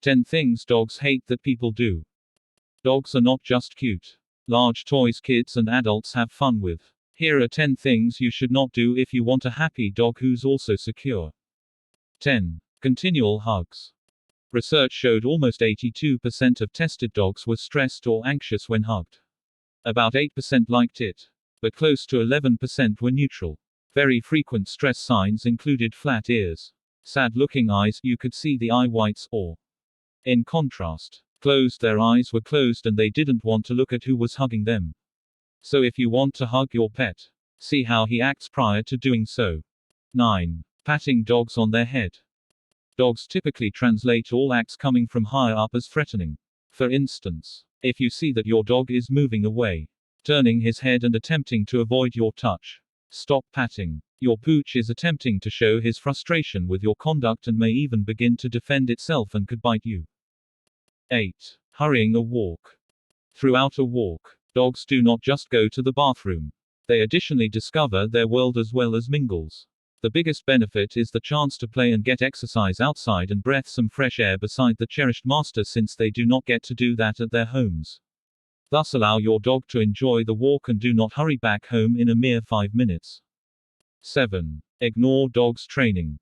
10 things dogs hate that people do. Dogs are not just cute. Large toys kids and adults have fun with. Here are 10 things you should not do if you want a happy dog who's also secure. 10. Continual hugs. Research showed almost 82% of tested dogs were stressed or anxious when hugged. About 8% liked it. But close to 11% were neutral. Very frequent stress signs included flat ears, sad-looking eyes, you could see the eye whites, or, in contrast, their eyes were closed and they didn't want to look at who was hugging them. So if you want to hug your pet, see how he acts prior to doing so. 9. Patting dogs on their head. Dogs typically translate all acts coming from higher up as threatening. For instance, if you see that your dog is moving away, turning his head and attempting to avoid your touch, stop patting. Your pooch is attempting to show his frustration with your conduct and may even begin to defend itself and could bite you. 8. Hurrying a walk. Throughout a walk, dogs do not just go to the bathroom. They additionally discover their world as well as mingles. The biggest benefit is the chance to play and get exercise outside and breathe some fresh air beside the cherished master, since they do not get to do that at their homes. Thus allow your dog to enjoy the walk and do not hurry back home in a mere 5 minutes. 7. Ignore dogs' training.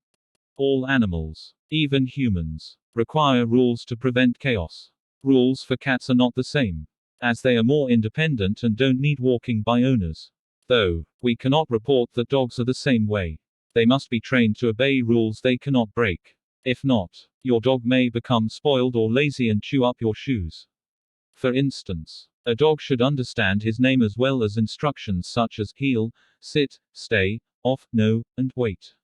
All animals, even humans, require rules to prevent chaos. Rules for cats are not the same, as they are more independent and don't need walking by owners. Though, we cannot report that dogs are the same way. They must be trained to obey rules they cannot break. If not, your dog may become spoiled or lazy and chew up your shoes. For instance, a dog should understand his name as well as instructions such as heel, sit, stay, off, no, and wait.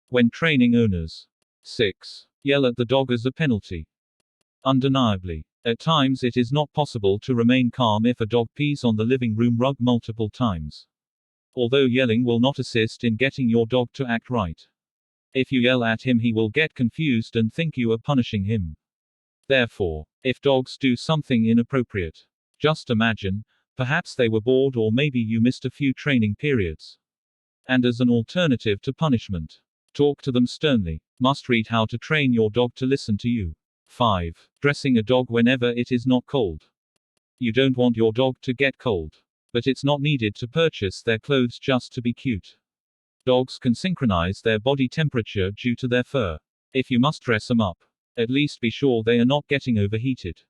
When training owners. 6. Yell at the dog as a penalty. Undeniably, at times it is not possible to remain calm if a dog pees on the living room rug multiple times. Although yelling will not assist in getting your dog to act right. If you yell at him, he will get confused and think you are punishing him. Therefore, if dogs do something inappropriate, just imagine, perhaps they were bored or maybe you missed a few training periods. And as an alternative to punishment, talk to them sternly. Must read how to train your dog to listen to you. 5. Dressing a dog whenever it is not cold. You don't want your dog to get cold, but it's not needed to purchase their clothes just to be cute. Dogs can synchronize their body temperature due to their fur. If you must dress them up, at least be sure they are not getting overheated.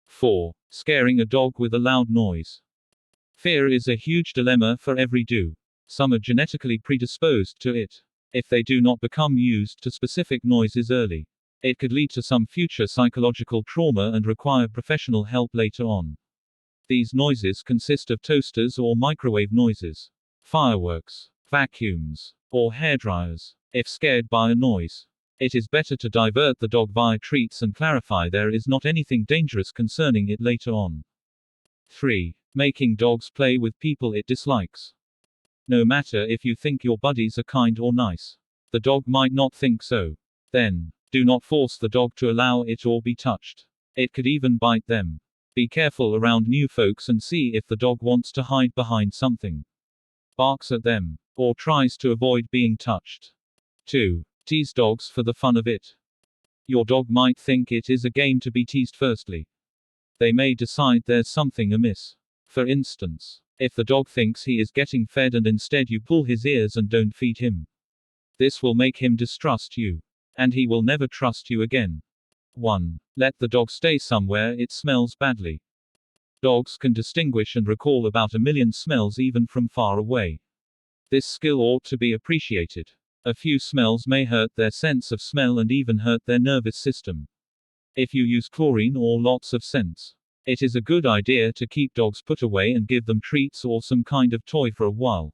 4. Scaring a dog with a loud noise. Fear is a huge dilemma for every do. Some are genetically predisposed to it. If they do not become used to specific noises early, it could lead to some future psychological trauma and require professional help later on. These noises consist of toasters or microwave noises, fireworks, vacuums, or hairdryers. If scared by a noise, it is better to divert the dog via treats and clarify there is not anything dangerous concerning it later on. 3. Making dogs play with people it dislikes. No matter if you think your buddies are kind or nice, the dog might not think so. Then, do not force the dog to allow it or be touched. It could even bite them. Be careful around new folks and see if the dog wants to hide behind something, barks at them, or tries to avoid being touched. 2. Tease dogs for the fun of it. Your dog might think it is a game to be teased firstly. They may decide there's something amiss. For instance, if the dog thinks he is getting fed and instead you pull his ears and don't feed him, this will make him distrust you, and he will never trust you again. 1. Let the dog stay somewhere it smells badly. Dogs can distinguish and recall about 1 million smells even from far away. This skill ought to be appreciated. A few smells may hurt their sense of smell and even hurt their nervous system. If you use chlorine or lots of scents, it is a good idea to keep dogs put away and give them treats or some kind of toy for a while.